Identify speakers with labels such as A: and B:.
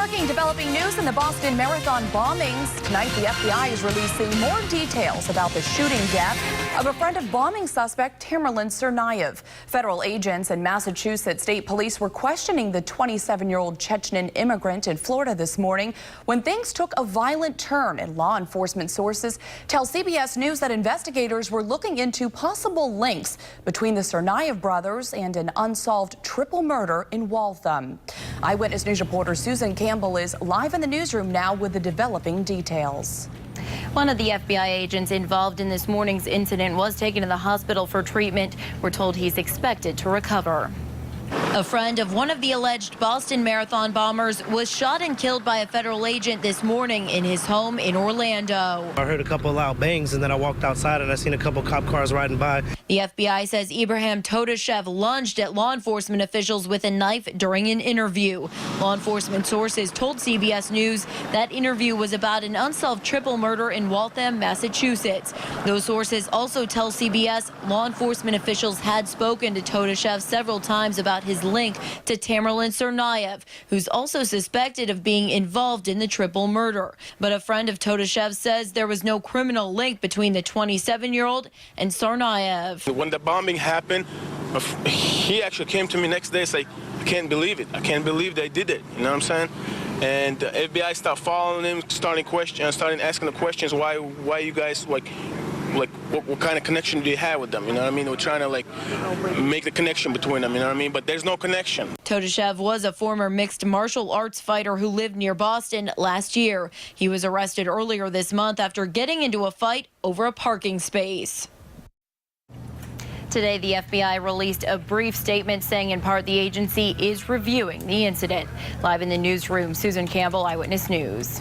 A: Breaking developing news in the Boston Marathon bombings. Tonight, the FBI is releasing more details about the shooting death of a friend of bombing suspect Tamerlan Tsarnaev. Federal agents and Massachusetts State Police were questioning the 27-year-old Chechen immigrant in Florida this morning when things took a violent turn, and law enforcement sources tell CBS News that investigators were looking into possible links between the Tsarnaev brothers and an unsolved triple murder in Waltham. Eyewitness News reporter Susan Campbell is live in the newsroom now with the developing details.
B: One of the FBI agents involved in this morning's incident was taken to the hospital for treatment. We're told he's expected to recover. A friend of one of the alleged Boston Marathon bombers was shot and killed by a federal agent this morning in his home in Orlando.
C: I heard a couple loud bangs, and then I walked outside and I seen a couple cop cars riding by.
B: The FBI says Ibrahim Todashev lunged at law enforcement officials with a knife during an interview. Law enforcement sources told CBS News that interview was about an unsolved triple murder in Waltham, Massachusetts. Those sources also tell CBS law enforcement officials had spoken to Todashev several times about his link to Tamerlan Tsarnaev, who's also suspected of being involved in the triple murder. But a friend of Todashev says there was no criminal link between the 27-year-old and Tsarnaev.
D: When the bombing happened, he actually came to me next day and said, I can't believe it. I can't believe they did it. You know what I'm saying? And the FBI started following him, starting asking the questions, why you guys, what kind of connection do you have with them? You know what I mean? We're trying to make the connection between them, you know what I mean? But there's no connection.
B: Todashev was a former mixed martial arts fighter who lived near Boston last year. He was arrested earlier this month after getting into a fight over a parking space. Today, the FBI released a brief statement saying in part the agency is reviewing the incident. Live in the newsroom, Susan Campbell, Eyewitness News.